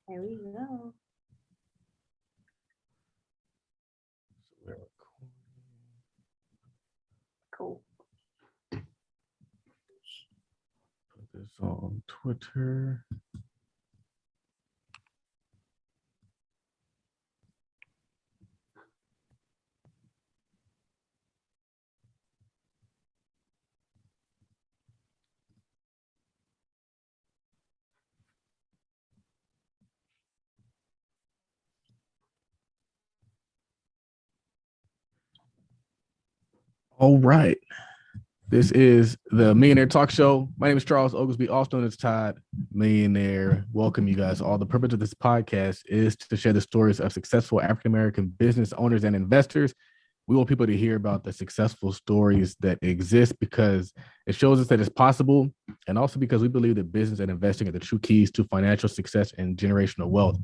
There we go. Cool. Put this on Twitter. All right. This is the Millionaire Talk Show. My name is Charles Oglesby, also known as Todd Millionaire. Welcome, you guys. All the purpose of this podcast is to share the stories of successful African-American business owners and investors. We want people to hear about the successful stories that exist because it shows us that it's possible, and also because we believe that business and investing are the true keys to financial success and generational wealth.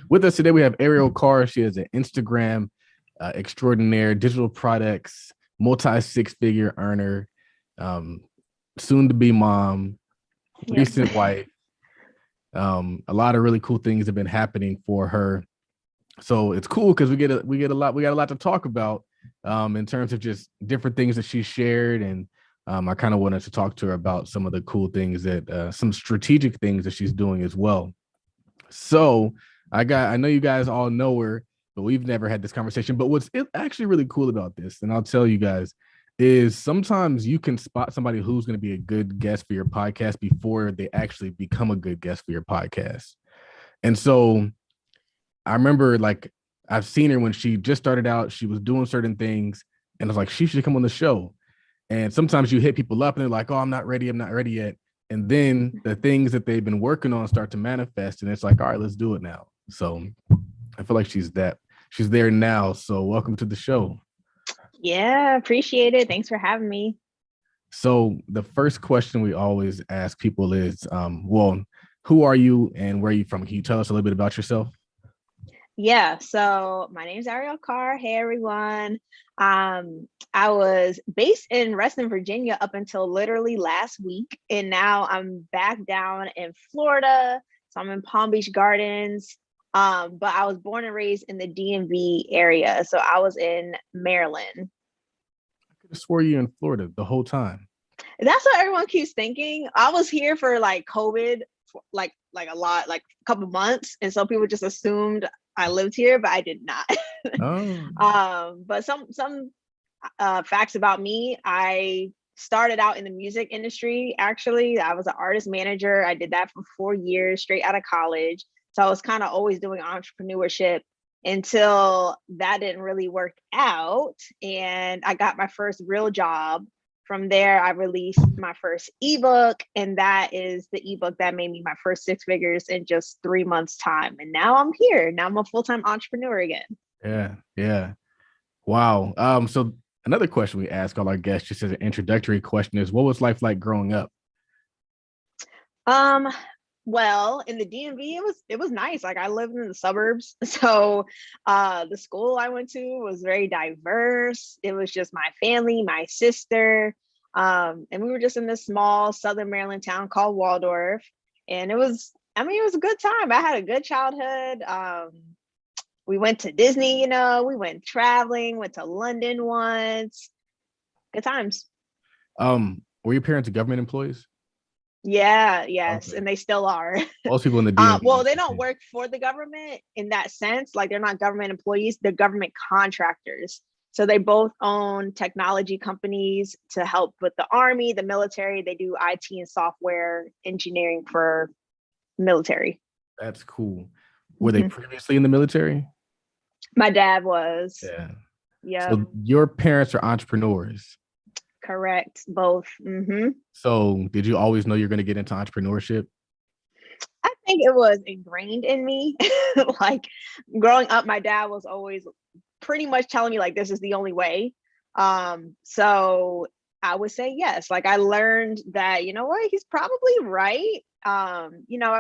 With us today, we have Ariel Carr. She is an Instagram extraordinaire, digital products, multi-six-figure earner, soon-to-be mom, recent wife. A lot of really cool things have been happening for her. So it's cool because we got a lot to talk about in terms of just different things that she shared, and I kind of wanted to talk to her about some of the cool things that some strategic things that she's doing as well. So I know you guys all know her, but we've never had this conversation. But what's actually really cool about this, and I'll tell you guys, is sometimes you can spot somebody who's going to be a good guest for your podcast before they actually become a good guest for your podcast. And so I remember, like, I've seen her when she just started out, she was doing certain things, and I was like, she should come on the show. And sometimes you hit people up and they're like, oh, I'm not ready yet. And then the things that they've been working on start to manifest, and it's like, all right, let's do it now. So I feel like she's there now. So welcome to the show. Yeah, appreciate it. Thanks for having me. So the first question we always ask people is, well, who are you and where are you from? Can you tell us a little bit about yourself? Yeah, so my name is Ariel Carr. Hey, everyone. I was based in Reston, Virginia up until literally last week, and now I'm back down in Florida. So I'm in Palm Beach Gardens, but I was born and raised in the DMV area. So I was in Maryland. I could have swore you in Florida the whole time. That's what everyone keeps thinking. I was here for like COVID, like a lot, like a couple months, and so people just assumed I lived here, but I did not. But some facts about me: I started out in the music industry. Actually, I was an artist manager. I did that for 4 years straight out of college. So I was kind of always doing entrepreneurship until that didn't really work out, and I got my first real job. From there, I released my first ebook, and that is the ebook that made me my first 6 figures in just 3 months' time. And now I'm here. Now I'm a full-time entrepreneur again. Yeah. Wow. So another question we ask all our guests, just as an introductory question, is what was life like growing up? Well, in the DMV, it was nice. Like, I lived in the suburbs. So the school I went to was very diverse. It was just my family, my sister. And we were just in this small Southern Maryland town called Waldorf. And it was a good time. I had a good childhood. We went to Disney, we went traveling, went to London once. Good times. Were your parents government employees? Yeah, yes, Okay. And they still are. Most people in the DMV. Well, they don't work for the government in that sense. Like, they're not government employees, they're government contractors. So they both own technology companies to help with the Army, the military. They do IT and software engineering for military. That's cool. Were they previously in the military? My dad was. Yeah. So your parents are entrepreneurs. Correct. Both. So did you always know you're going to get into entrepreneurship? I think it was ingrained in me. Like, growing up, my dad was always pretty much telling me, like, this is the only way. So I would say yes. Like, I learned that, you know what, he's probably right. I've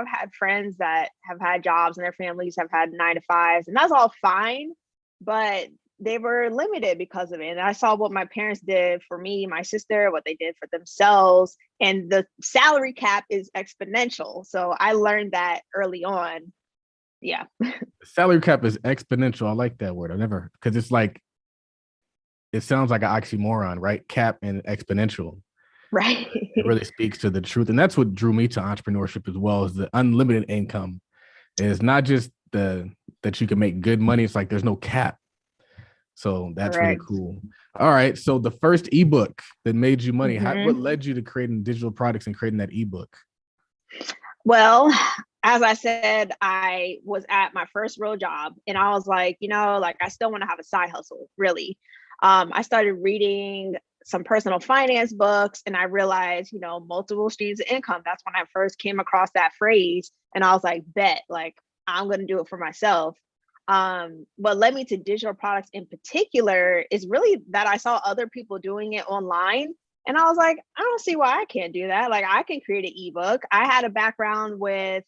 had friends that have had jobs and their families have had 9-to-5s, and that's all fine, but they were limited because of it. And I saw what my parents did for me, my sister, what they did for themselves, and the salary cap is exponential. So I learned that early on. Yeah. Salary cap is exponential. I like that word. Because it's like, it sounds like an oxymoron, right? Cap and exponential. Right. It really speaks to the truth. And that's what drew me to entrepreneurship as well, is the unlimited income. And it's not just that you can make good money. It's like there's no cap. So that's really Correct. cool. All right. So the first ebook that made you money, what Mm-hmm. led you to creating digital products and creating that ebook? Well, as I said, I was at my first real job and I was like, like I still want to have a side hustle, really. I started reading some personal finance books and I realized, multiple streams of income. That's when I first came across that phrase. And I was like, bet, like I'm going to do it for myself. What led me to digital products in particular is really that I saw other people doing it online. And I was like, I don't see why I can't do that. Like I can create an ebook. I had a background with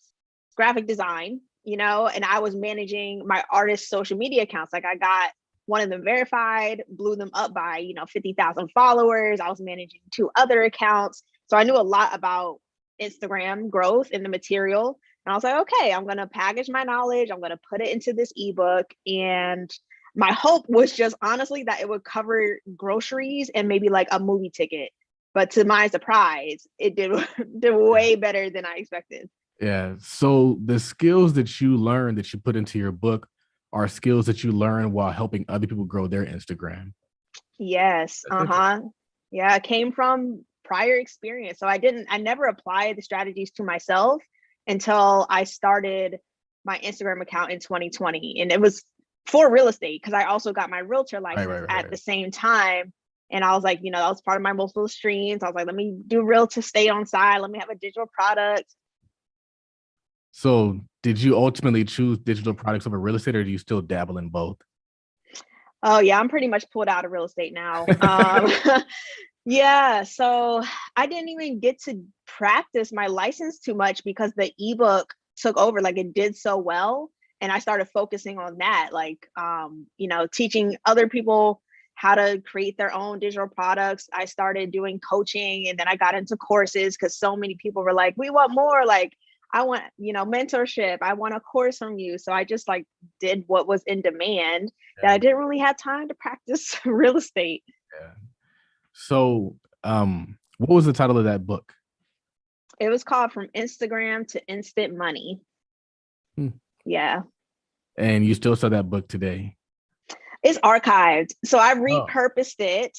graphic design, and I was managing my artist social media accounts. Like I got one of them verified, blew them up by, 50,000 followers. I was managing 2 other accounts. So I knew a lot about Instagram growth and the material. And I was like, okay, I'm going to package my knowledge. I'm going to put it into this ebook. And my hope was just honestly that it would cover groceries and maybe like a movie ticket. But to my surprise, it did way better than I expected. Yeah. So the skills that you learn that you put into your book are skills that you learn while helping other people grow their Instagram. Yes. That's interesting. Yeah, it came from prior experience. So I never applied the strategies to myself until I started my Instagram account in 2020. And it was for real estate because I also got my realtor license at the same time. And I was like, that was part of my multiple streams. I was like, let me do real estate on side. Let me have a digital product. So did you ultimately choose digital products over real estate, or do you still dabble in both? Oh yeah, I'm pretty much pulled out of real estate now. Yeah, so I didn't even get to practice my license too much because the ebook took over, like it did so well. And I started focusing on that, like, teaching other people how to create their own digital products. I started doing coaching and then I got into courses because so many people were like, we want more. Like, I want, mentorship. I want a course from you. So I just like did what was in demand that I didn't really have time to practice real estate. Yeah. So, what was the title of that book? It was called From Instagram to Instant Money. Yeah. And you still sell that book today? It's archived. So I repurposed it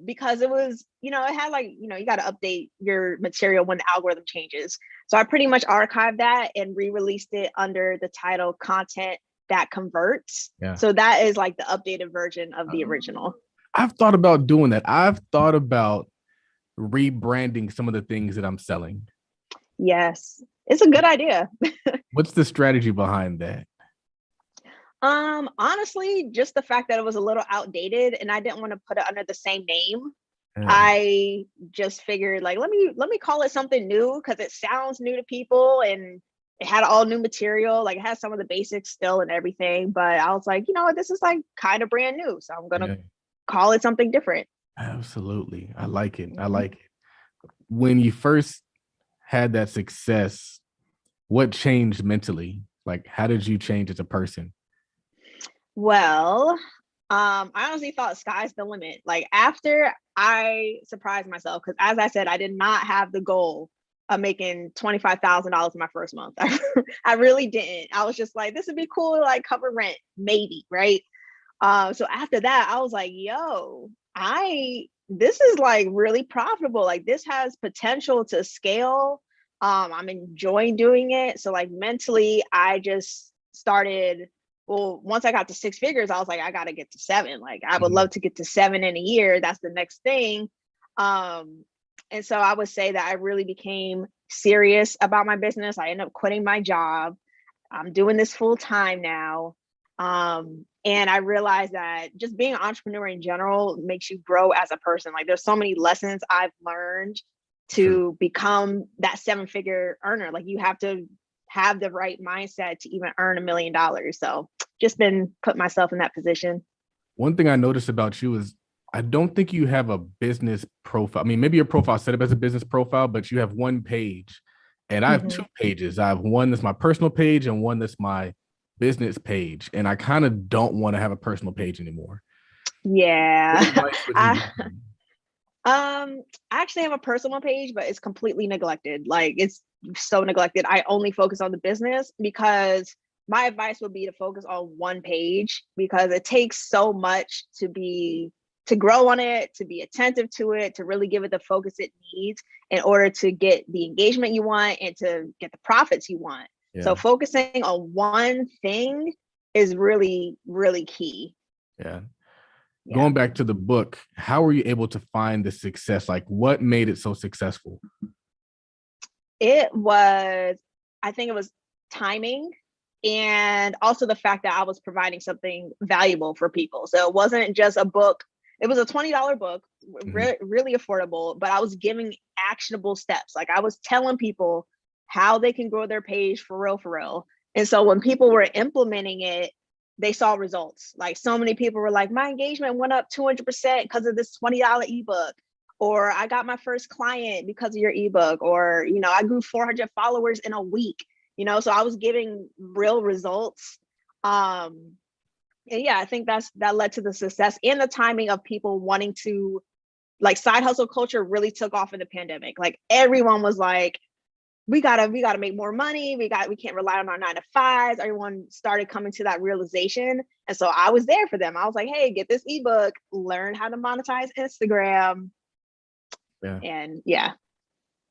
because it was, it had like, you got to update your material when the algorithm changes. So I pretty much archived that and re-released it under the title Content That Converts. Yeah. So that is like the updated version of the original. I've thought about doing that. I've thought about rebranding some of the things that I'm selling. Yes, it's a good idea. What's the strategy behind that? Honestly, just the fact that it was a little outdated and I didn't want to put it under the same name. I just figured like, let me call it something new because it sounds new to people and it had all new material. Like it has some of the basics still and everything, but I was like, this is like kind of brand new. So I'm going to call it something different. Absolutely. I like it. I like it. When you first had that success, what changed mentally? Like, how did you change as a person? Well, I honestly thought sky's the limit. Like after I surprised myself, because as I said, I did not have the goal of making $25,000 in my first month. I really didn't. I was just like, this would be cool to like cover rent, maybe, right? So after that, I was like, yo, this is like really profitable. Like this has potential to scale. I'm enjoying doing it. So like mentally, I just started. Well, once I got to 6 figures, I was like, I got to get to 7. Like, I would love to get to 7 in a year. That's the next thing. And so I would say that I really became serious about my business. I ended up quitting my job. I'm doing this full time now. And I realized that just being an entrepreneur in general makes you grow as a person. Like, there's so many lessons I've learned to become that 7-figure earner. Like, you have to have the right mindset to even earn $1 million. So just been put myself in that position. One thing I noticed about you is I don't think you have a business profile. I mean, maybe your profile set up as a business profile, but you have one page And I have two pages. I have one that's my personal page and one that's my business page. And I kind of don't want to have a personal page anymore. Yeah. What advice would you give me? I actually have a personal page, but it's completely neglected. Like, it's so neglected. I only focus on the business because my advice would be to focus on one page, because it takes so much to grow on it, to be attentive to it, to really give it the focus it needs in order to get the engagement you want and to get the profits you want. Yeah. So focusing on one thing is really, really key. Yeah. Going back to the book, how were you able to find the success? Like, what made it so successful? I think it was timing, and also the fact that I was providing something valuable for people. So it wasn't just a book. It was a $20 book, really affordable, but I was giving actionable steps. Like, I was telling people how they can grow their page for real. And so when people were implementing it, they saw results. Like, so many people were like, my engagement went up 200% because of this $20 ebook, or I got my first client because of your ebook, or, you know, I grew 400 followers in a week, you know, so I was giving real results. And yeah, I think that led to the success and the timing of people wanting to, like, side hustle culture really took off in the pandemic. Like, everyone was like, we gotta make more money. We can't rely on our 9-to-5s. Everyone started coming to that realization. And so I was there for them. I was like, hey, get this ebook, learn how to monetize Instagram. Yeah. And yeah.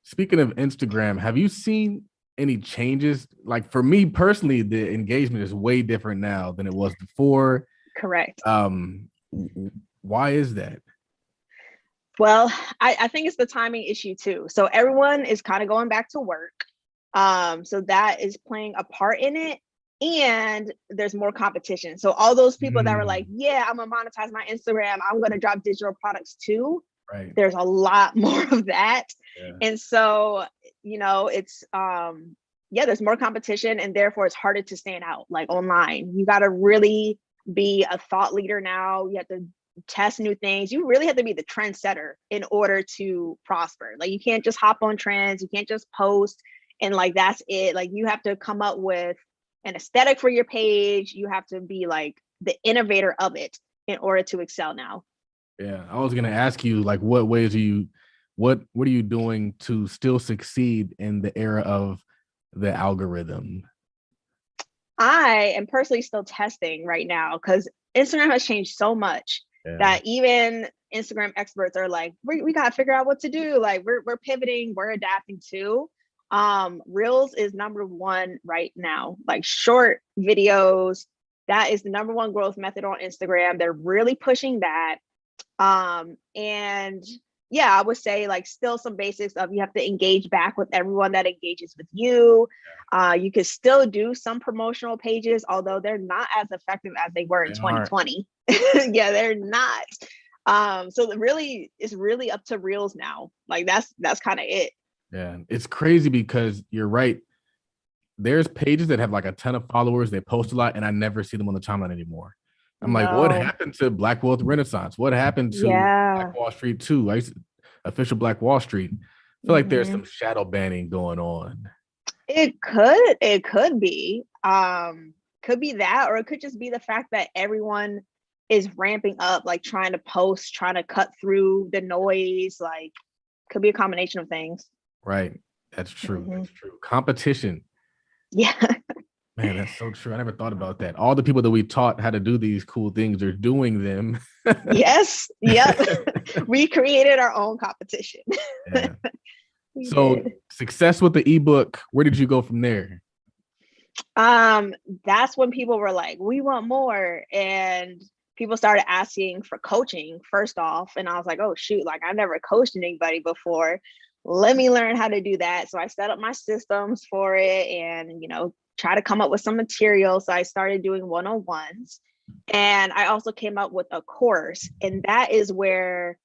Speaking of Instagram, have you seen any changes? Like, for me personally, the engagement is way different now than it was before. Correct. Why is that? Well, I think it's the timing issue too. So everyone is kind of going back to work. So that is playing a part in it. And there's more competition. So all those people that were like, yeah, I'm gonna monetize my Instagram, I'm gonna drop digital products too. Right. There's a lot more of that. Yeah. And so, you know, it's there's more competition, and therefore it's harder to stand out, like, online. You gotta really be a thought leader now. You have to test new things. You really have to be the trendsetter in order to prosper. Like, you can't just hop on trends. You can't just post and, like, that's it. Like, you have to come up with an aesthetic for your page. You have to be like the innovator of it in order to excel now. Yeah, I was gonna ask you, like, what are you doing to still succeed in the era of the algorithm? I am personally still testing right now, because Instagram has changed so much. That even Instagram experts are like, we got to figure out what to do. Like, we're pivoting, we're adapting too. Reels is number one right now. Like, short videos, that is the number one growth method on Instagram. They're really pushing that. And yeah, I would say, like, still some basics of, you have to engage back with everyone that engages with you. You could still do some promotional pages, although they're not as effective as they were in 2020. Yeah, they're not. So it's really up to Reels now. Like, that's kind of it. Yeah, it's crazy because you're right. There's pages that have like a ton of followers. They post a lot, and I never see them on the timeline anymore. I'm like, what happened to Black Wealth Renaissance? What happened to Black Wall Street 2? Official Black Wall Street. I feel like there's some shadow banning going on. It could be. Could be that, or it could just be the fact that everyone is ramping up, like, trying to post, trying to cut through the noise. Like, could be a combination of things. Right. That's true. That's true. Competition. Yeah. Man, that's so true. I never thought about that. All the people that we taught how to do these cool things are doing them. Yes. Yep. We created our own competition. Yeah. So success with the ebook, where did you go from there? That's when people were like, we want more. And people started asking for coaching first off. And I was like, oh shoot, like, I never coached anybody before. Let me learn how to do that. So I set up my systems for it and, you know, try to come up with some material. So I started doing one-on-ones. And I also came up with a course. And that is where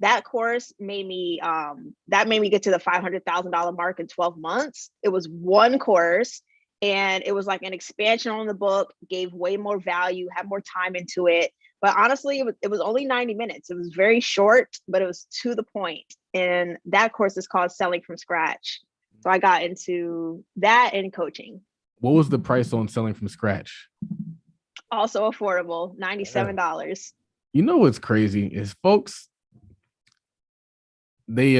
that course made me get to the $500,000 mark in 12 months. It was one course, and it was like an expansion on the book, gave way more value, had more time into it. But honestly, it was only 90 minutes. It was very short, but it was to the point. And that course is called Selling from Scratch. So I got into that and coaching. What was the price on selling from scratch? Also affordable, $97. You know what's crazy is folks, they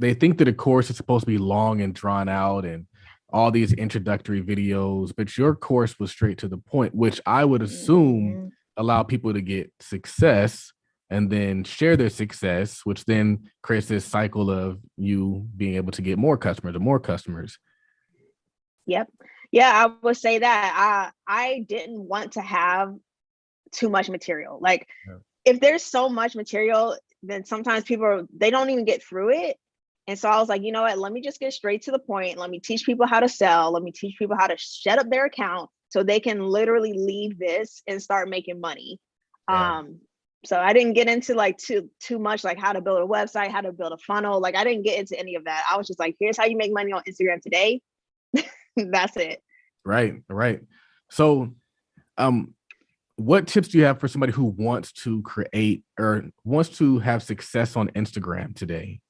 think that a course is supposed to be long and drawn out and all these introductory videos, but your course was straight to the point, which I would assume allow people to get success and then share their success, which then creates this cycle of you being able to get more customers and more customers. Yep. Yeah, I would say that I didn't want to have too much material. Like if there's so much material, then sometimes they don't even get through it. And so I was like, you know what, let me just get straight to the point. Let me teach people how to sell. Let me teach people how to set up their account so they can literally leave this and start making money. Yeah. So I didn't get into like too much, like how to build a website, how to build a funnel. Like I didn't get into any of that. I was just like, here's how you make money on Instagram today. That's it. Right. So, what tips do you have for somebody who wants to create or wants to have success on Instagram today?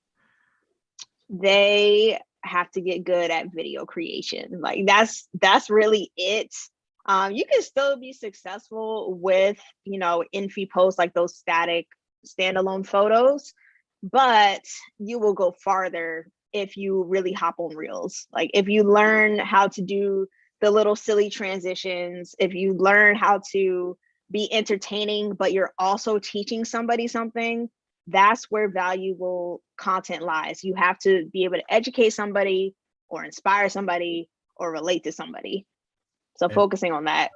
They have to get good at video creation. Like that's really it. You can still be successful with, infy posts, like those static standalone photos, but you will go farther if you really hop on reels. Like if you learn how to do the little silly transitions, if you learn how to be entertaining, but you're also teaching somebody something, that's where valuable content lies. You have to be able to educate somebody or inspire somebody or relate to somebody. So focusing on that.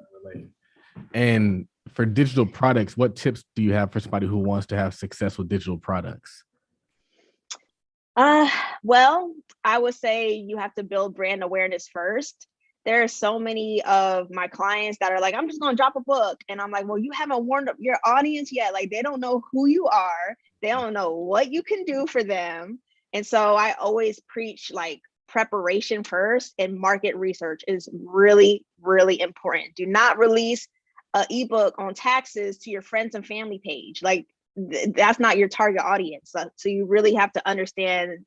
And for digital products, what tips do you have for somebody who wants to have success with digital products? Well, I would say you have to build brand awareness first. There are so many of my clients that are like, I'm just going to drop a book. And I'm like, well, you haven't warmed up your audience yet. Like they don't know who you are. They don't know what you can do for them. And so I always preach like preparation first, and market research is really, really important. Do not release an ebook on taxes to your friends and family page. Like that's not your target audience. So you really have to understand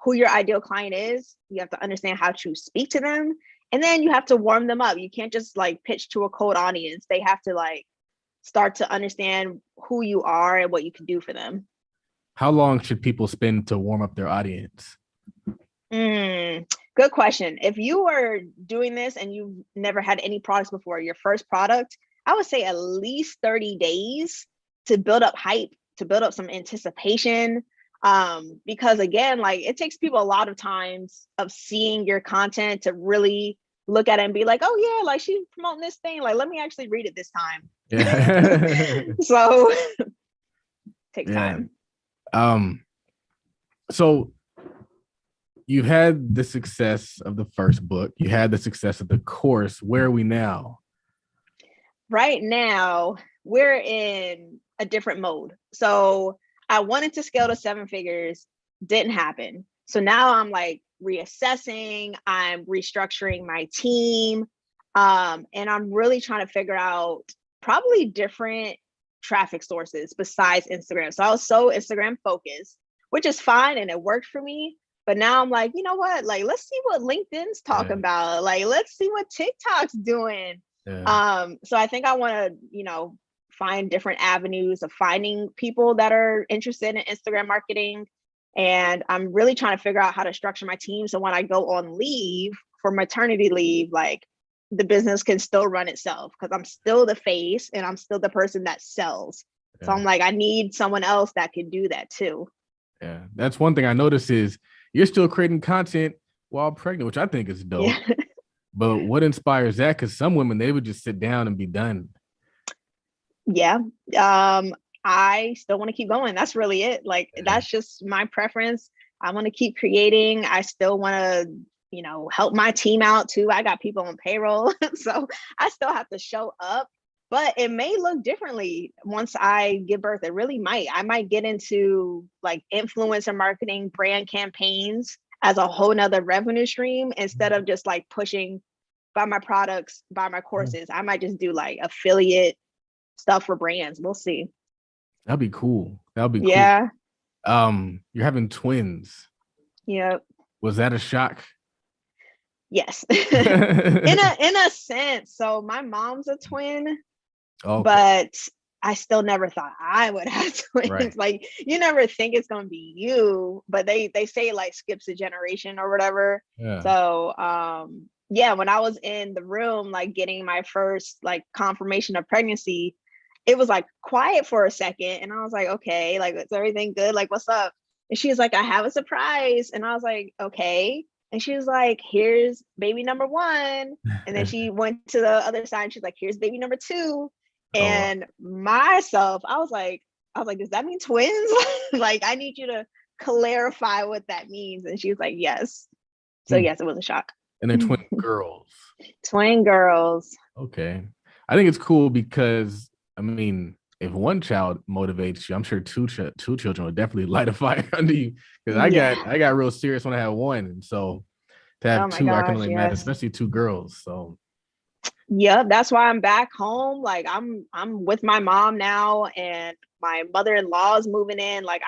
who your ideal client is. You have to understand how to speak to them. And then you have to warm them up. You can't just like pitch to a cold audience. They have to like start to understand who you are and what you can do for them. How long should people spend to warm up their audience? Good question. If you are doing this and you've never had any products before, your first product, I would say at least 30 days to build up hype, to build up some anticipation. Because again, like it takes people a lot of times of seeing your content to really look at it and be like, oh yeah, like she's promoting this thing. Like, let me actually read it this time. Yeah. So takes time. So you had the success of the first book. You had the success of the course. Where are we now? Right now, we're in a different mode. So I wanted to scale to 7 figures, didn't happen. So now I'm like reassessing, I'm restructuring my team, and I'm really trying to figure out probably different traffic sources besides Instagram. So I was so Instagram focused, which is fine and it worked for me. But now I'm like, you know what? Like, let's see what LinkedIn's talking about. Like, let's see what TikTok's doing. So I think I want to, find different avenues of finding people that are interested in Instagram marketing. And I'm really trying to figure out how to structure my team. So when I go on leave for maternity leave, like the business can still run itself because I'm still the face and I'm still the person that sells. So I'm like, I need someone else that can do that too. Yeah. That's one thing I noticed is you're still creating content while pregnant, which I think is dope. Yeah. But what inspires that? Because some women, they would just sit down and be done. Yeah. I still want to keep going. That's really it. Like, that's just my preference. I want to keep creating. I still want to, help my team out too. I got people on payroll. So I still have to show up, but it may look differently once I give birth. It really might. I might get into like influencer marketing, brand campaigns as a whole nother revenue stream instead of just like pushing buy my products, buy my courses. I might just do like affiliate stuff for brands. We'll see. That'd be cool. Yeah. You're having twins. Yep. Was that a shock? Yes. in a sense. So my mom's a twin, but I still never thought I would have twins. Right. Like you never think it's gonna be you, but they say it like skips a generation or whatever. Yeah. So yeah, when I was in the room, like getting my first like confirmation of pregnancy, it was like quiet for a second. And I was like, okay, like, is everything good? Like, what's up? And she was like, I have a surprise. And I was like, okay. And she was like, here's baby number 1. And then she went to the other side and she's like, here's baby number 2. And myself, I was like, does that mean twins? Like, I need you to clarify what that means. And she was like, yes. So yes, it was a shock. And they're twin girls. Twin girls. Okay. I think it's cool because, I mean, if one child motivates you, I'm sure two children will definitely light a fire under you. Because I got real serious when I had one. And so to have two, I can only imagine, especially 2 girls. So yeah, that's why I'm back home. Like I'm with my mom now, and my mother-in-law is moving in. Like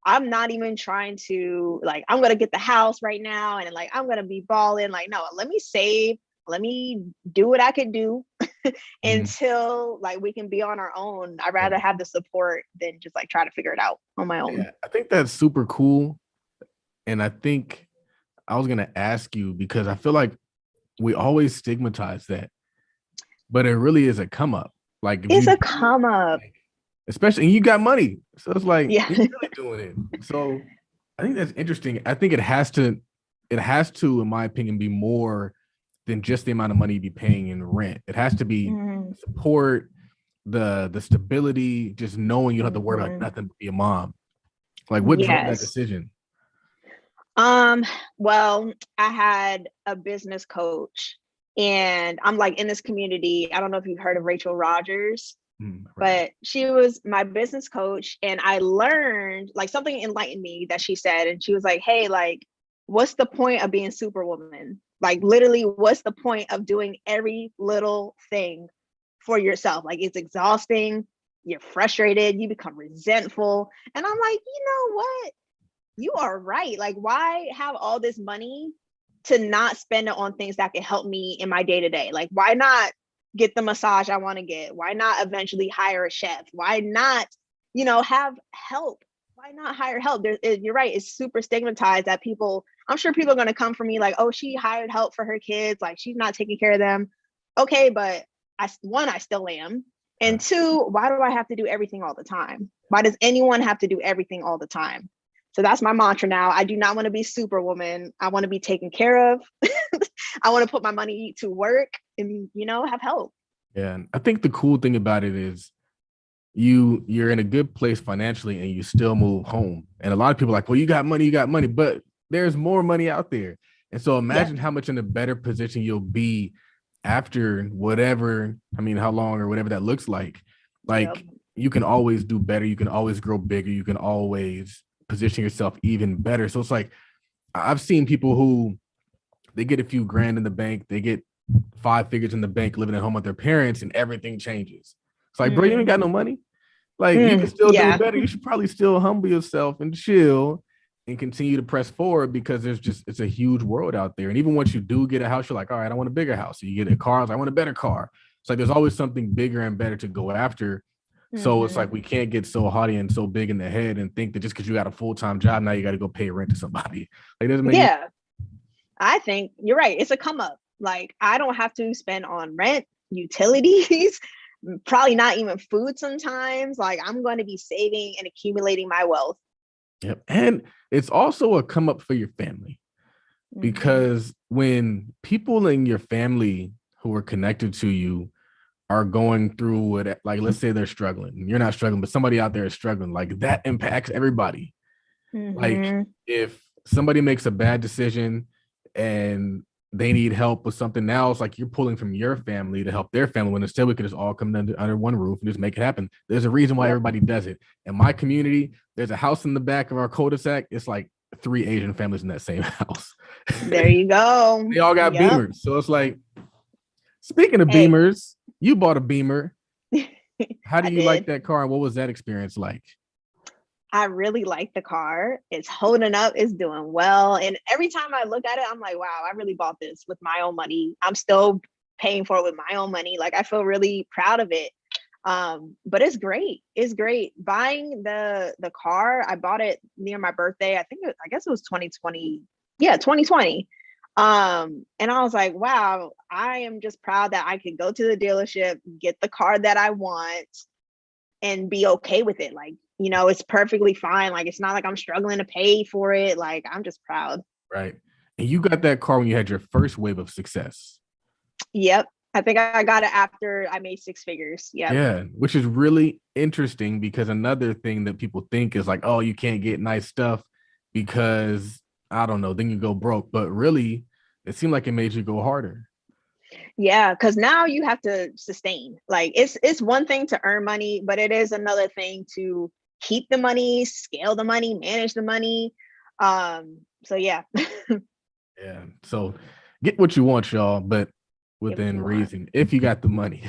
I'm not even trying to, like, I'm gonna get the house right now and like I'm gonna be balling. Like, no, let me save, let me do what I could do until like we can be on our own. I'd rather have the support than just like try to figure it out on my own. Yeah, I think that's super cool. And I think I was gonna ask you, because I feel like we always stigmatize that, but it really is a come up. Like it's a come up, like, especially, and you got money, so it's like you're really doing it. So I think that's interesting. I think it has to, in my opinion, be more than just the amount of money you be paying in rent. It has to be support, the stability, just knowing you don't have to worry about nothing but be a mom. Like, what drove that decision? Well, I had a business coach, and I'm like in this community. I don't know if you've heard of Rachel Rogers, but she was my business coach, and I learned, like, something enlightened me that she said, and she was like, hey, like, what's the point of being Superwoman? Like, literally, what's the point of doing every little thing for yourself? Like, it's exhausting. You're frustrated. You become resentful. And I'm like, you know what? You are right. Like, why have all this money to not spend it on things that can help me in my day-to-day? Like, why not get the massage I want to get? Why not eventually hire a chef? Why not, have help? Why not hire help? You're right. It's super stigmatized that people, I'm sure people are going to come for me like, oh, she hired help for her kids. Like, she's not taking care of them. Okay. But I still am. And 2, why do I have to do everything all the time? Why does anyone have to do everything all the time? So that's my mantra now. I do not want to be Superwoman. I want to be taken care of. I want to put my money to work and, have help. Yeah. And I think the cool thing about it is you're in a good place financially and you still move home. And a lot of people are like, well, you got money, but there's more money out there. And so imagine how much in a better position you'll be after whatever, how long or whatever that looks like. Like you can always do better. You can always grow bigger. You can always position yourself even better. So it's like, I've seen people who they get a few grand in the bank, they get 5 figures in the bank living at home with their parents, and everything changes. It's like, bro, you ain't got no money. Like, you can still do better. You should probably still humble yourself and chill and continue to press forward, because it's a huge world out there. And even once you do get a house, you're like, all right, I want a bigger house. So you get a car, I want a better car. It's like there's always something bigger and better to go after. So it's like we can't get so haughty and so big in the head and think that just because you got a full-time job, now you got to go pay rent to somebody. Like, doesn't make I think you're right. It's a come up. Like, I don't have to spend on rent, utilities, probably not even food sometimes. Like, I'm going to be saving and accumulating my wealth. Yep. And it's also a come up for your family, because when people in your family who are connected to you are going through it, like, let's say they're struggling, you're not struggling, but somebody out there is struggling, like, that impacts everybody. Like, if somebody makes a bad decision and they need help with something else, like, you're pulling from your family to help their family, when instead we could just all come under one roof and just make it happen. There's a reason why everybody does it. In my community, there's a house in the back of our cul-de-sac. It's like 3 Asian families in that same house. There you go. They all got Beamers. So it's like, speaking of Beamers, you bought a Beamer. How do you like that car? And what was that experience like? I really like the car. It's holding up, it's doing well. And every time I look at it, I'm like, wow, I really bought this with my own money. I'm still paying for it with my own money. Like I feel really proud of it. But it's great. It's great. Buying the car, I bought it near my birthday. I guess it was 2020. Yeah, 2020. And I was like, wow, I am just proud that I could go to the dealership, get the car that I want, and be okay with it. Like, it's perfectly fine. Like, it's not like I'm struggling to pay for it. Like, I'm just proud. Right. And you got that car when you had your first wave of success. Yep. I think I got it after I made six figures. Yep. Yeah. Which is really interesting because another thing that people think is like, oh, you can't get nice stuff because I don't know, then you go broke. But really, it seemed like it made you go harder. Yeah, because now you have to sustain. Like it's one thing to earn money, but it is another thing to keep the money, scale the money, manage the money. So yeah. Yeah. So get what you want, y'all, but within reason. If you got the money,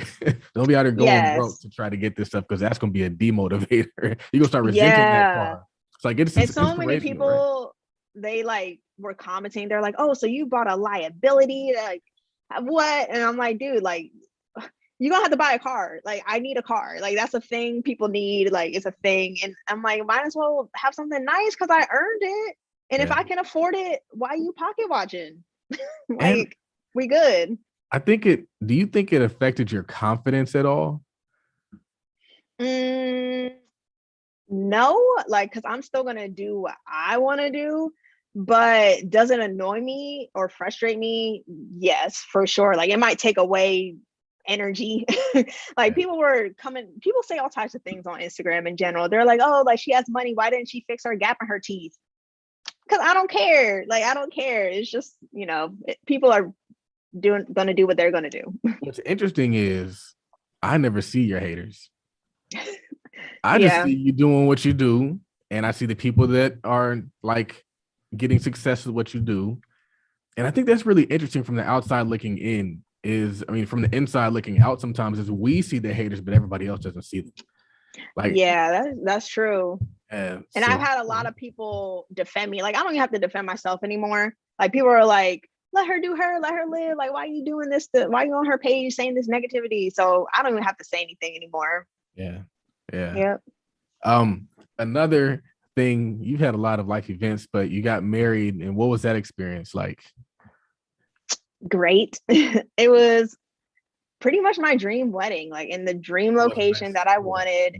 don't be out there going broke to try to get this stuff because that's gonna be a demotivator. You're gonna start resenting that car. It's like it's and so many people, right? They like were commenting. They're like, "Oh, so you bought a liability? Like, what?" And I'm like, dude, like, you're gonna have to buy a car. Like, I need a car. Like, that's a thing people need. Like, it's a thing. And I'm like, might as well have something nice because I earned it. And if I can afford it, why are you pocket watching? Like, we good. Do you think it affected your confidence at all? No, like, because I'm still gonna do what I want to do, but does it annoy me or frustrate me? Yes, for sure. Like, it might take away energy. Like, people say all types of things on Instagram in general. They're like, oh, like, she has money, why didn't she fix her gap in her teeth? Because I don't care. Like, I don't care. It's just, people are gonna do what they're gonna do. What's interesting is I never see your haters. I just see you doing what you do, and I see the people that are like getting success with what you do. And I think that's really interesting from the outside looking in. From the inside looking out, sometimes is we see the haters, but everybody else doesn't see them. Like, yeah, that's true. And I've had a lot of people defend me. Like, I don't even have to defend myself anymore. Like, people are like, let her do her, let her live. Like, why are you doing this? Why are you on her page saying this negativity? So I don't even have to say anything anymore. Yeah. Another thing, you've had a lot of life events, but you got married, and what was that experience like? Great. It was pretty much my dream wedding, like in the dream location that I wanted.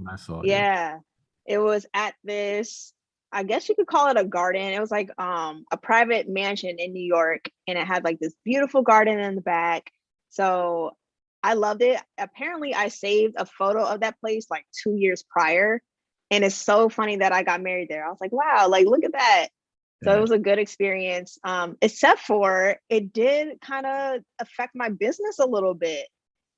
It was at this, I guess you could call it a garden. It was like a private mansion in New York, and it had like this beautiful garden in the back. So I loved it. Apparently, I saved a photo of that place like 2 years prior. And it's so funny that I got married there. I was like, wow, like, look at that. So it was a good experience, except for it did kind of affect my business a little bit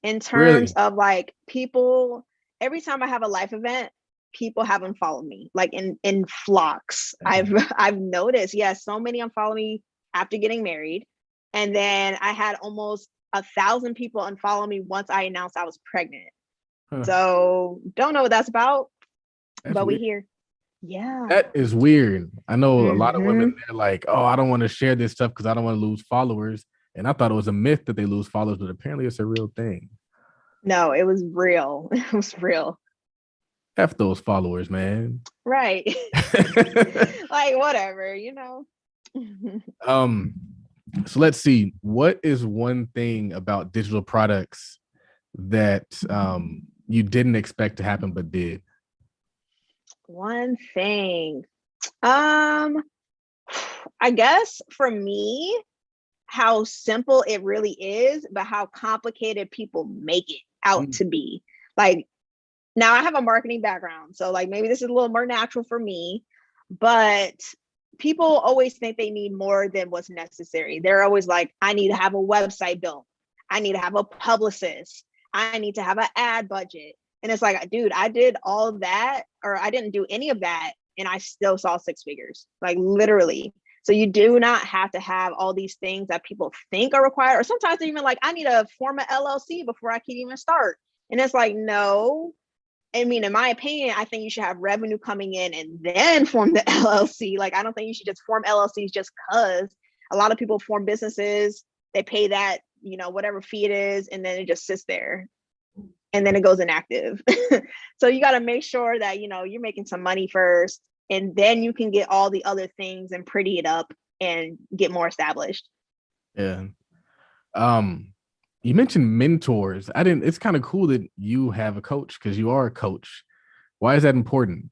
in terms of like people, every time I have a life event, people have unfollowed me like in flocks. I've noticed, so many unfollow me after getting married. And then I had almost 1,000 people unfollow me once I announced I was pregnant. So don't know what that's about, but we here. Yeah. That is weird. I know a lot of women, they're like, oh, I don't want to share this stuff because I don't want to lose followers. And I thought it was a myth that they lose followers, but apparently it's a real thing. No, it was real. It was real. F those followers, man. Right. Like, whatever, So let's see. What is one thing about digital products that you didn't expect to happen but did? One thing. I guess for me, how simple it really is, but how complicated people make it out to be. Like, now I have a marketing background, so like maybe this is a little more natural for me, but people always think they need more than what's necessary. They're always like, I need to have a website built. I need to have a publicist. I need to have an ad budget. And it's like, dude, I did all of that, or I didn't do any of that, and I still saw six figures, like literally. So you do not have to have all these things that people think are required, or sometimes they're even like, I need to form an LLC before I can even start. And it's like, no, I mean, in my opinion, I think you should have revenue coming in and then form the LLC. Like, I don't think you should just form LLCs just because. A lot of people form businesses, they pay that, you know, whatever fee it is, and then it just sits there and then it goes inactive. So you got to make sure that, you know, you're making some money first, and then you can get all the other things and pretty it up and get more established. Yeah. You mentioned mentors. It's kind of cool that you have a coach, because you are a coach. Why is that important?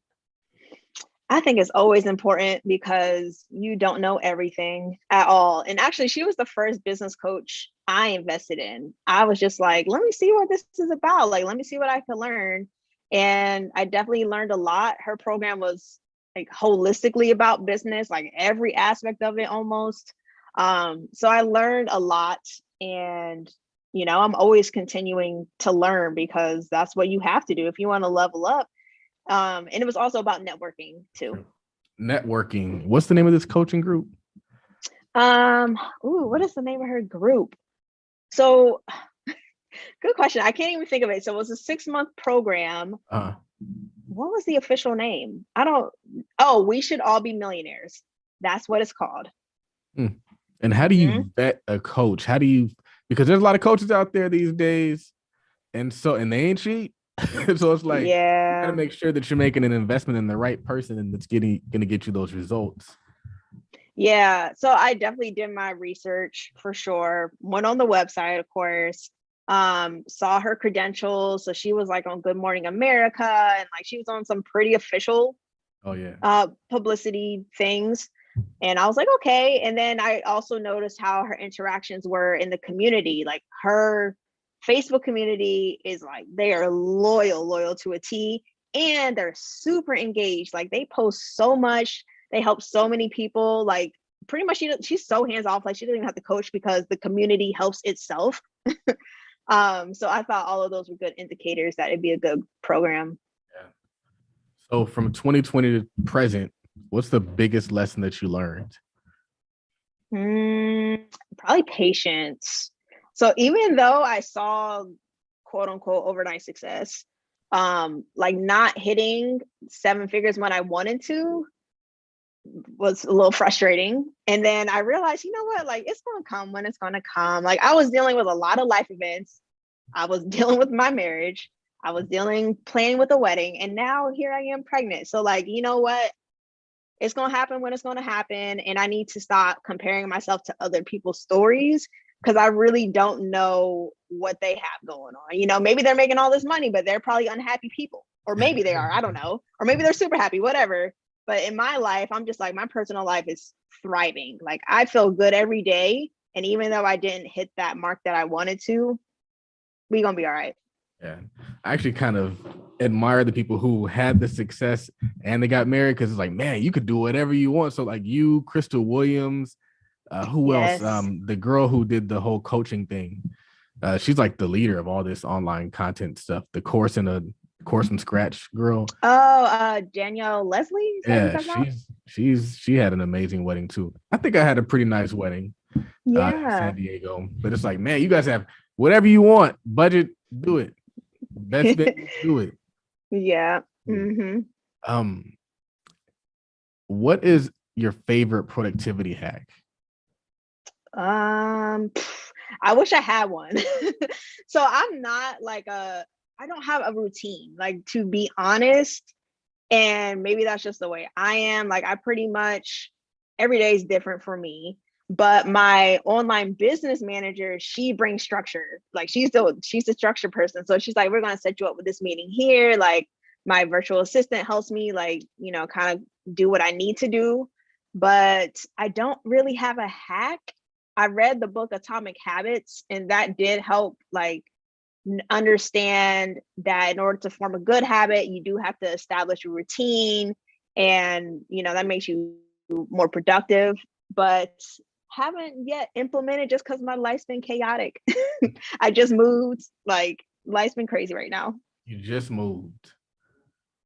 I think it's always important because you don't know everything at all. And actually, she was the first business coach I invested in. I was just like, let me see what this is about. Like, let me see what I can learn. And I definitely learned a lot. Her program was like holistically about business, like every aspect of it almost. So I learned a lot, and you know, I'm always continuing to learn because that's what you have to do if you want to level up. And it was also about networking too. Networking. What's the name of this coaching group? What is the name of her group? So good question. I can't even think of it. So it was a 6-month program. What was the official name? We Should All Be Millionaires. That's what it's called. And how do you vet a coach? Because there's a lot of coaches out there these days, and they ain't cheap. So it's like, you gotta make sure that you're making an investment in the right person and that's gonna get you those results. Yeah, so I definitely did my research for sure. Went on the website, of course. Saw her credentials. So she was like on Good Morning America, and like she was on some pretty official publicity things. And I was like, okay. And then I also noticed how her interactions were in the community. Like her Facebook community is like, they are loyal to a T, and they're super engaged. Like they post so much, they help so many people. Like pretty much she's so hands off. Like she doesn't even have to coach because the community helps itself. So I thought all of those were good indicators that it'd be a good program. Yeah. So from 2020 to present, what's the biggest lesson that you learned? Probably patience. So even though I saw quote unquote overnight success, like not hitting 7 figures when I wanted to was a little frustrating. And then I realized, you know what, like it's gonna come when it's gonna come. Like I was dealing with a lot of life events. I was dealing with my marriage. I was planning with a wedding, and now here I am pregnant. So like, you know what? It's gonna happen when it's gonna happen. And I need to stop comparing myself to other people's stories, because I really don't know what they have going on. You know, maybe they're making all this money, but they're probably unhappy people. Or maybe they are, I don't know. Or maybe they're super happy, whatever. But in my life, I'm just like, my personal life is thriving. Like I feel good every day. And even though I didn't hit that mark that I wanted to, we're gonna be all right. Yeah. I actually kind of admire the people who had the success and they got married, because it's like, man, you could do whatever you want. So like you, Crystal Williams, who else? The girl who did the whole coaching thing. She's like the leader of all this online content stuff. The course from scratch girl. Danielle Leslie. Yeah, she had an amazing wedding too. I think I had a pretty nice wedding. In San Diego. But it's like, man, you guys have whatever you want. Budget, do it. Best venue, do it. Yeah. What is your favorite productivity hack? I wish I had one. So I'm not like I don't have a routine, like to be honest. And maybe that's just the way I am. Like I pretty much every day is different for me. But my online business manager, she brings structure. Like she's the structure person. So she's like, we're gonna set you up with this meeting here. Like my virtual assistant helps me, like, you know, kind of do what I need to do. But I don't really have a hack. I read the book Atomic Habits, and that did help like understand that in order to form a good habit, you do have to establish a routine, and you know that makes you more productive. But haven't yet implemented just because my life's been chaotic. I just moved. Like life's been crazy right now. You just moved.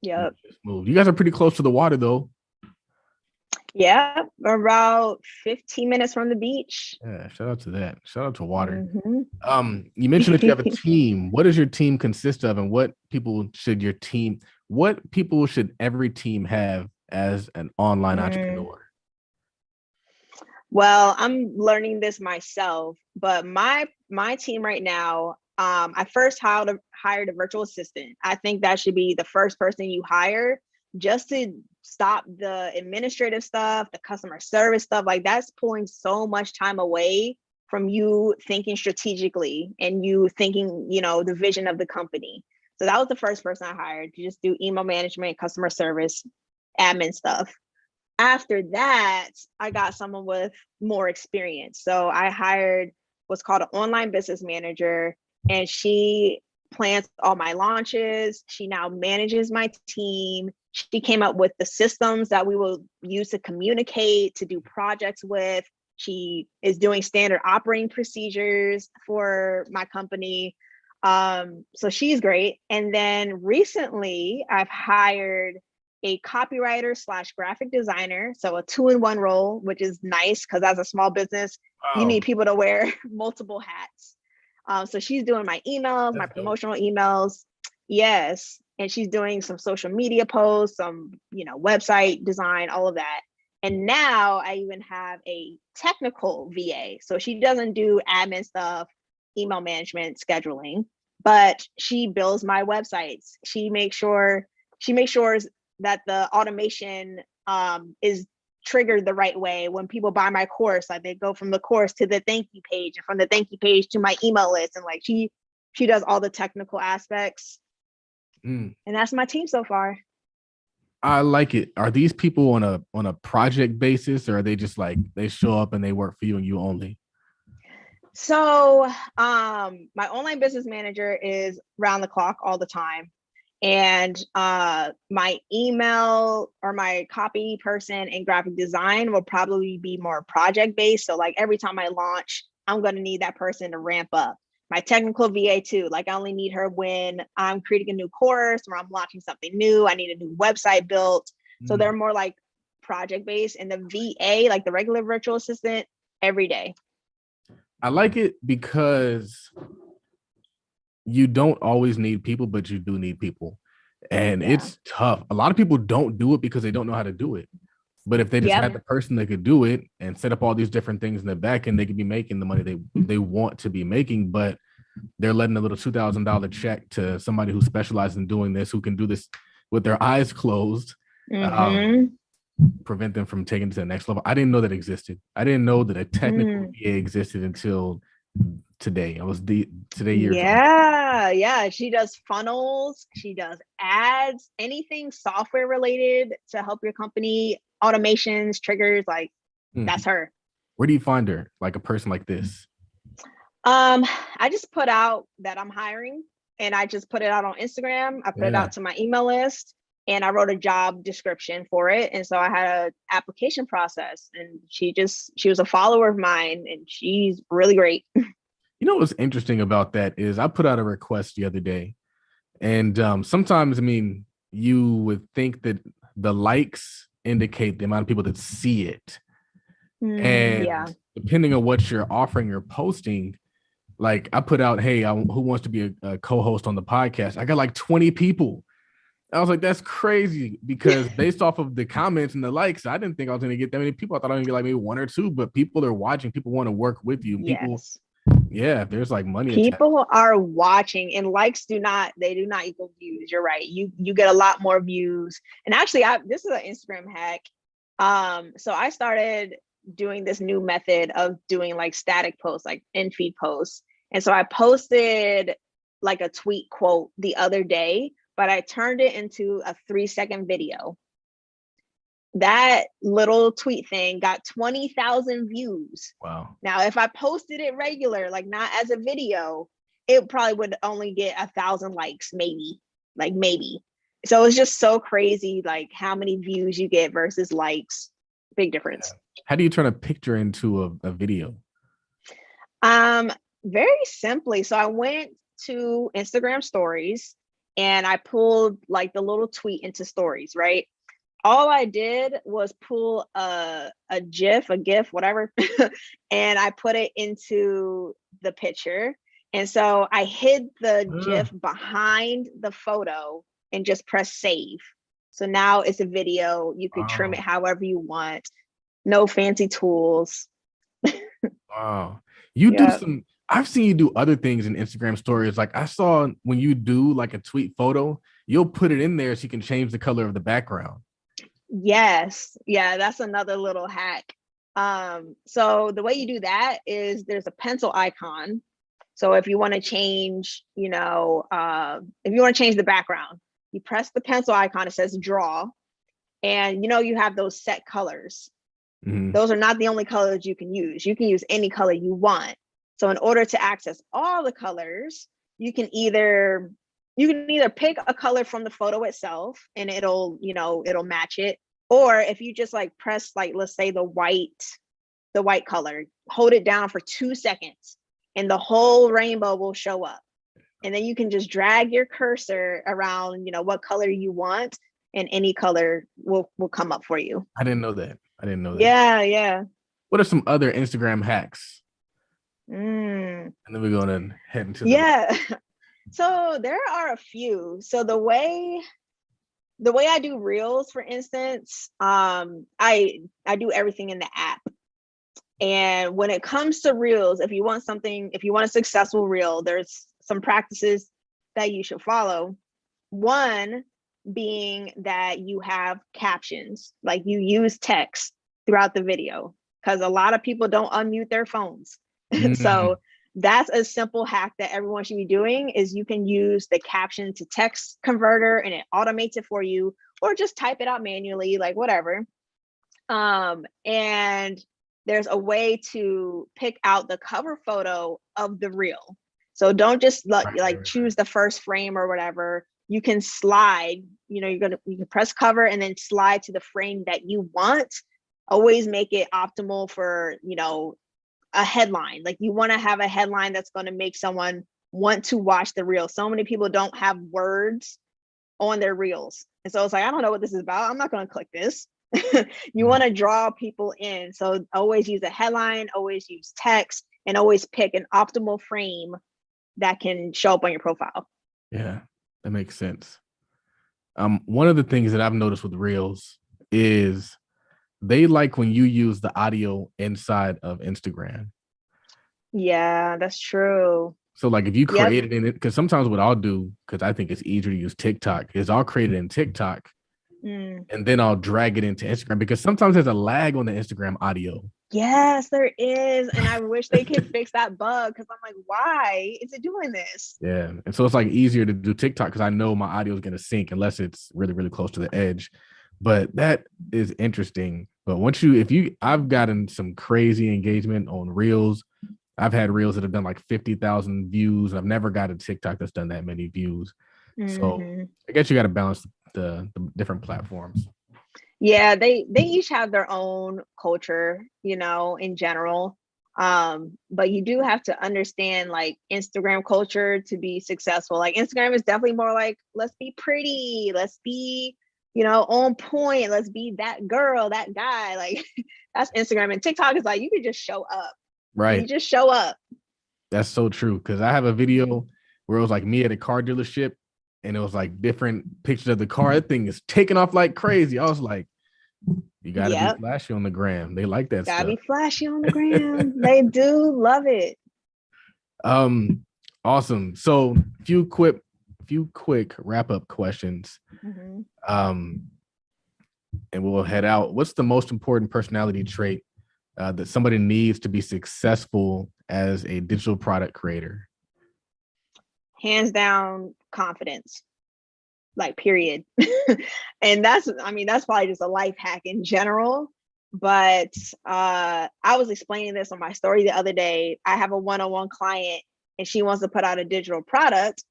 Yep. You guys are pretty close to the water though. Yeah, about 15 minutes from the beach. Yeah, shout out to that. Shout out to water. Mm-hmm. You mentioned that you have a team. What does your team consist of, and what people should every team have as an online entrepreneur? Well, I'm learning this myself, but my team right now, I first hired a virtual assistant. I think that should be the first person you hire, just to stop the administrative stuff, the customer service stuff. Like, that's pulling so much time away from you thinking strategically and you thinking, the vision of the company. So that was the first person I hired to just do email management, customer service, admin stuff. After that, I got someone with more experience. So I hired what's called an online business manager, and she plans all my launches. She now manages my team. She came up with the systems that we will use to communicate, to do projects with. She is doing standard operating procedures for my company. So she's great. And then recently, I've hired a copywriter slash graphic designer. So a 2-in-1 role, which is nice because as a small business, you need people to wear multiple hats. So she's doing my emails, my promotional emails. Yes. And she's doing some social media posts, some, website design, all of that. And now I even have a technical VA. So she doesn't do admin stuff, email management, scheduling, but she builds my websites. She makes sure that the automation is triggered the right way. When people buy my course, like, they go from the course to the thank you page, and from the thank you page to my email list. And like, she does all the technical aspects. And that's my team so far. I like it. Are these people on a project basis, or are they just like they show up and they work for you and you only? So my online business manager is round the clock all the time. And my email or my copy person and graphic design will probably be more project based. So like, every time I launch, I'm going to need that person to ramp up. My technical VA too, like, I only need her when I'm creating a new course or I'm launching something new. I need a new website built. So they're more like project based. And the VA, like the regular virtual assistant, every day. I like it because you don't always need people, but you do need people. And it's tough. A lot of people don't do it because they don't know how to do it. But if they just had the person that could do it and set up all these different things in the back end, they could be making the money they want to be making. But they're letting a little $2,000 check to somebody who specializes in doing this, who can do this with their eyes closed, prevent them from taking it to the next level. I didn't know that existed. I didn't know that a technical VA existed until today. I was today years old. Yeah. She does funnels. She does ads, anything software related to help your company, automations, triggers, like that's her. Where do you find her? Like a person like this? I just put out that I'm hiring, and I just put it out on Instagram. I put it out to my email list, and I wrote a job description for it. And so I had an application process, and she was a follower of mine, and she's really great. You know what's interesting about that is I put out a request the other day, and sometimes, I mean, you would think that the likes indicate the amount of people that see it. And depending on what you're offering or posting, like I put out, hey, who wants to be a co-host on the podcast? I got like 20 people. I was like, that's crazy, because based off of the comments and the likes, I didn't think I was going to get that many people. I thought I was going to get like maybe 1 or 2, but people are watching. People want to work with you. People, there's like money. People are watching, and likes do not equal views. You're right. You get a lot more views. And actually, this is an Instagram hack. So I started doing this new method of doing like static posts, like in feed posts. And so I posted like a tweet quote the other day, but I turned it into a 3-second video. That little tweet thing got 20,000 views. Wow. Now, if I posted it regular, like not as a video, it probably would only get 1,000 likes, maybe. So it's just so crazy, like how many views you get versus likes. Big difference. How do you turn a picture into a video? Very simply. So I went to Instagram stories and I pulled like the little tweet into stories, right? All I did was pull a GIF, whatever, and I put it into the picture. And so I hid the GIF behind the photo and just press save. So now it's a video. You could trim it however you want. No fancy tools. Wow. You do some, I've seen you do other things in Instagram stories. Like I saw when you do like a tweet photo, you'll put it in there so you can change the color of the background. Yes. Yeah, that's another little hack. So the way you do that is there's a pencil icon. So if you want to change, if you want to change the background, you press the pencil icon, it says draw, and you have those set colors. Mm-hmm. Those are not the only colors you can use. You can use any color you want. So in order to access all the colors, you can either pick a color from the photo itself and it'll match it. Or if you just like press, like, let's say the white color, hold it down for 2 seconds and the whole rainbow will show up. And then you can just drag your cursor around, what color you want, and any color will come up for you. I didn't know that. Yeah. What are some other Instagram hacks? And then we're going to head into So there are a few. So the way I do reels, for instance, I do everything in the app. And when it comes to reels, if you want a successful reel, there's some practices that you should follow. One being that you have captions, like you use text throughout the video, because a lot of people don't unmute their phones. So that's a simple hack that everyone should be doing, is you can use the caption to text converter and it automates it for you, or just type it out manually, like whatever. And there's a way to pick out the cover photo of the reel. So don't just choose the first frame or whatever. You can slide, you can press cover and then slide to the frame that you want. Always make it optimal for, a headline. Like you want to have a headline that's going to make someone want to watch the reel. So many people don't have words on their reels. And so it's like, I don't know what this is about. I'm not going to click this. You want to draw people in. So always use a headline, always use text, and always pick an optimal frame that can show up on your profile. Yeah, that makes sense. One of the things that I've noticed with reels is they like when you use the audio inside of Instagram. Yeah, that's true. So like if you create it in it, because sometimes what I'll do, because I think it's easier to use TikTok, is I'll create it in TikTok and then I'll drag it into Instagram, because sometimes there's a lag on the Instagram audio. Yes, there is. And I wish they could fix that bug, because I'm like, why is it doing this? Yeah. And so it's like easier to do TikTok because I know my audio is going to sync unless it's really, really close to the edge. But that is interesting. But I've gotten some crazy engagement on reels. I've had reels that have done like 50,000 views. I've never got a TikTok that's done that many views. So I guess you got to balance the different platforms. Yeah, they each have their own culture, in general. But you do have to understand like Instagram culture to be successful. Like Instagram is definitely more like, let's be pretty, let's be, on point, let's be that girl, that guy. Like that's Instagram. And TikTok is like, you can just show up. Right. You just show up. That's so true. Because I have a video where it was like me at a car dealership and it was like different pictures of the car. That thing is taking off like crazy. I was like, you got to be flashy on the gram. They like that stuff. Gotta be flashy on the gram. They do love it. Awesome. So few quick wrap-up questions. And we'll head out. What's the most important personality trait that somebody needs to be successful as a digital product creator? Hands down, confidence. Like, period. And that's probably just a life hack in general. But I was explaining this on my story the other day. I have a one-on-one client and she wants to put out a digital product.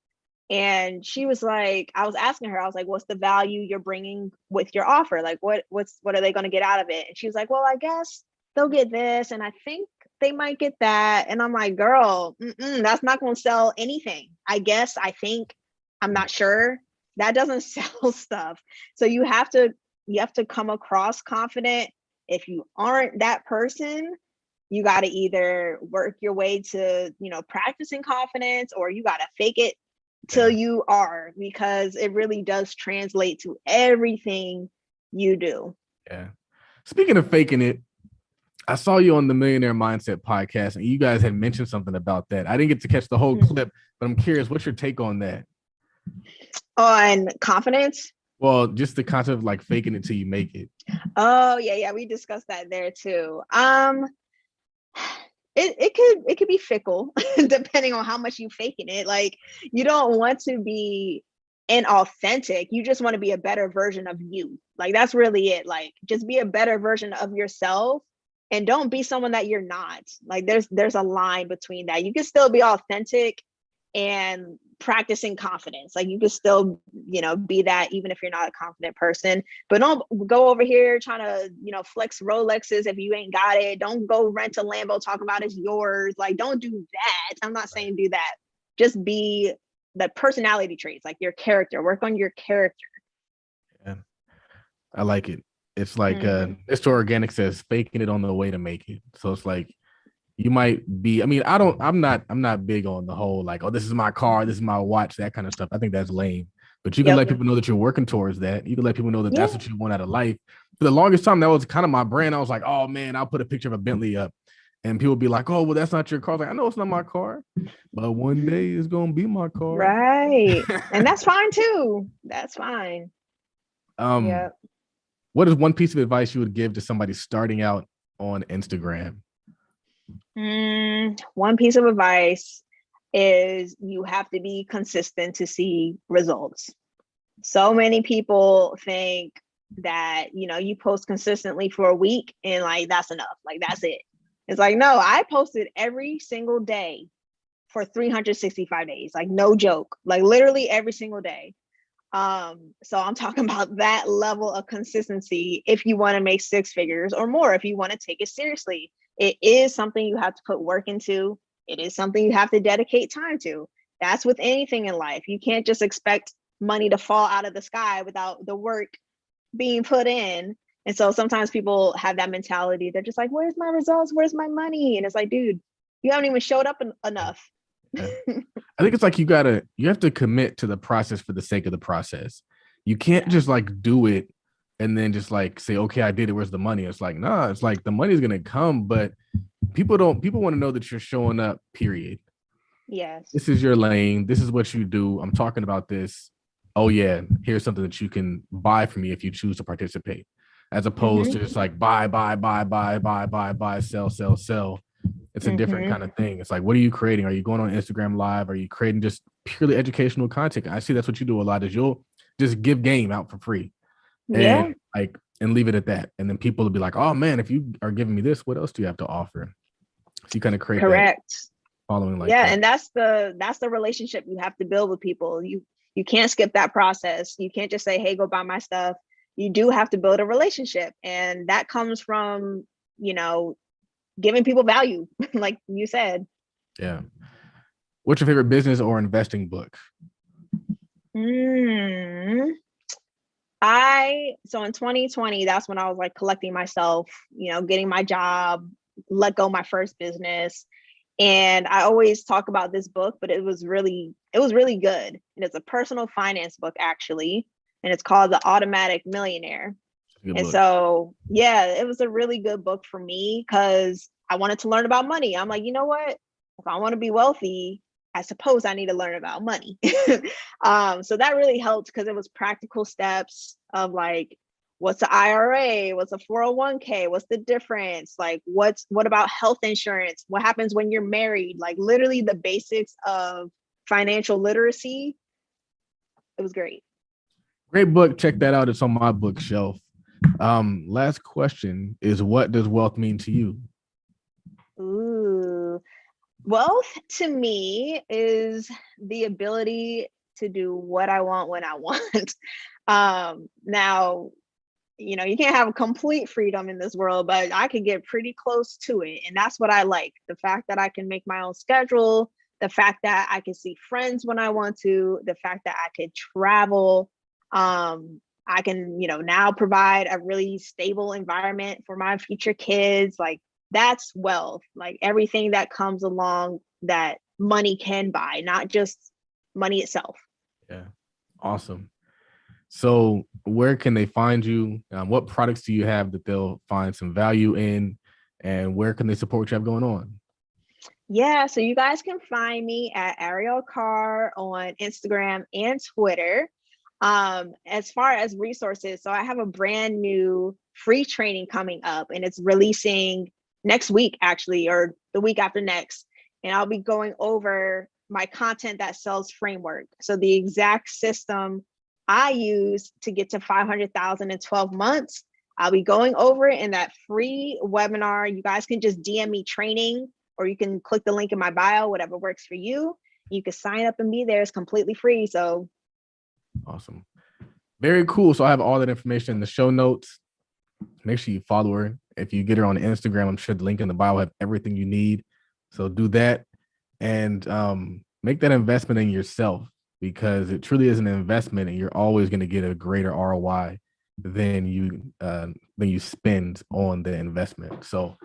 And she was like, I was asking her, I was like, what's the value you're bringing with your offer? Like, what are they going to get out of it? And she was like, well, I guess they'll get this. And I think they might get that. And I'm like, girl, that's not going to sell anything. I guess, I think, I'm not sure. That doesn't sell stuff. So you have to you have to come across confident. If you aren't that person, you got to either work your way to, practicing confidence, or you got to fake it till you are, because it really does translate to everything you do. Yeah. Speaking of faking it, I saw you on the Millionaire Mindset podcast, and you guys had mentioned something about that. I didn't get to catch the whole clip, but I'm curious, what's your take on that? On confidence? Well, just the concept of like faking it till you make it. Oh, yeah. We discussed that there too. It could be fickle depending on how much you faking it. Like, you don't want to be inauthentic. You just want to be a better version of you. Like, that's really it. Like, just be a better version of yourself, and don't be someone that you're not. Like, there's a line between that. You can still be authentic and practicing confidence. Like, you can still, be that even if you're not a confident person. But don't go over here trying to, flex Rolexes if you ain't got it. Don't go rent a Lambo talking about it's yours. Like, don't do that. I'm not saying do that. Just be the personality traits, like your character. Work on your character. Yeah, I like it. It's like Mr. Organic says, faking it on the way to make it. So it's like, you might be, I'm not big on the whole, like, oh, this is my car, this is my watch, that kind of stuff. I think that's lame. But you can let people know that you're working towards that. You can let people know that that's what you want out of life. For the longest time, that was kind of my brand. I was like, oh man, I'll put a picture of a Bentley up. And people be like, oh, well, that's not your car. I was like, I know it's not my car, but one day it's going to be my car. Right. And that's fine too. That's fine. What is one piece of advice you would give to somebody starting out on Instagram? One piece of advice is you have to be consistent to see results. So many people think that, you post consistently for a week and like, that's enough. Like, that's it. It's like, no, I posted every single day for 365 days. Like, no joke, like literally every single day. So I'm talking about that level of consistency. If you want to make six figures or more, if you want to take it seriously, it is something you have to put work into. It is something you have to dedicate time to. That's with anything in life. You can't just expect money to fall out of the sky without the work being put in. And so sometimes people have that mentality. They're just like, where's my results? Where's my money? And it's like, dude, you haven't even showed up enough. Yeah. I think it's like you have to commit to the process for the sake of the process. You can't just like do it and then just like say, okay, I did it. Where's the money? It's like, nah, it's like the money's going to come, but people want to know that you're showing up, period. Yes. This is your lane. This is what you do. I'm talking about this. Oh yeah. Here's something that you can buy from me if you choose to participate, as opposed to just like buy, sell. It's a different kind of thing. It's like, what are you creating? Are you going on Instagram Live? Are you creating just purely educational content? I see that's what you do a lot, is you'll just give game out for free. And leave it at that. And then people will be like, oh man, if you are giving me this, what else do you have to offer? So you kind of create that following like that. And that's the relationship you have to build with people. You can't skip that process. You can't just say, hey, go buy my stuff. You do have to build a relationship. And that comes from, giving people value, like you said. Yeah. What's your favorite business or investing book? So in 2020, that's when I was like collecting myself, getting my job, let go my first business. And I always talk about this book, but it was really good. And it's a personal finance book, actually. And it's called The Automatic Millionaire. And so, it was a really good book for me because I wanted to learn about money. I'm like, you know what? If I want to be wealthy, I suppose I need to learn about money. So that really helped because it was practical steps of like, what's an IRA? What's a 401k? What's the difference? Like, what about health insurance? What happens when you're married? Like literally the basics of financial literacy. It was great. Great book. Check that out. It's on my bookshelf. Last question is, what does wealth mean to you? Ooh, wealth to me is the ability to do what I want when I want. Now, you can't have complete freedom in this world, but I could get pretty close to it. And that's what I like. The fact that I can make my own schedule, the fact that I can see friends when I want to, the fact that I could travel. I can, now provide a really stable environment for my future kids. Like that's wealth, like everything that comes along that money can buy, not just money itself. Yeah. Awesome. So where can they find you? What products do you have that they'll find some value in? And where can they support what you have going on? Yeah, so you guys can find me at Ariel Carr on Instagram and Twitter. As far as resources, so I have a brand new free training coming up, and it's releasing next week, actually, or the week after next. And I'll be going over my content that sells framework. So the exact system I use to get to 500,000 in 12 months, I'll be going over it in that free webinar. You guys can just DM me training, or you can click the link in my bio, whatever works for you. You can sign up and be there. It's completely free. So awesome. Very cool. So I have all that information in the show notes. Make sure you follow her. If you get her on Instagram, I'm sure the link in the bio will have everything you need. So do that and make that investment in yourself, because it truly is an investment and you're always going to get a greater ROI than you spend on the investment. So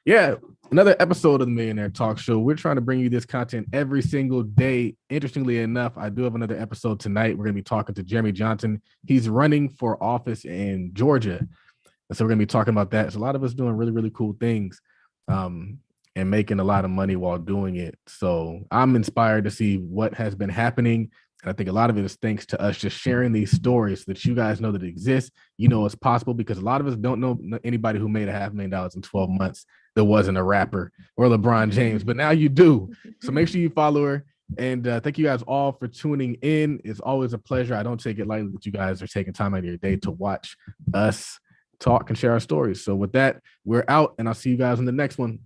yeah, another episode of the Millionaire Talk Show. We're trying to bring you this content every single day. Interestingly enough, I do have another episode tonight. We're going to be talking to Jeremy Johnson. He's running for office in Georgia. And so we're going to be talking about that. So a lot of us doing really, really cool things and making a lot of money while doing it. So I'm inspired to see what has been happening. And I think a lot of it is thanks to us just sharing these stories so that you guys know that it exists. You know it's possible, because a lot of us don't know anybody who made $500,000 in 12 months that wasn't a rapper or LeBron James, but now you do. So make sure you follow her. And thank you guys all for tuning in. It's always a pleasure. I don't take it lightly that you guys are taking time out of your day to watch us talk and share our stories. So with that, we're out, and I'll see you guys in the next one.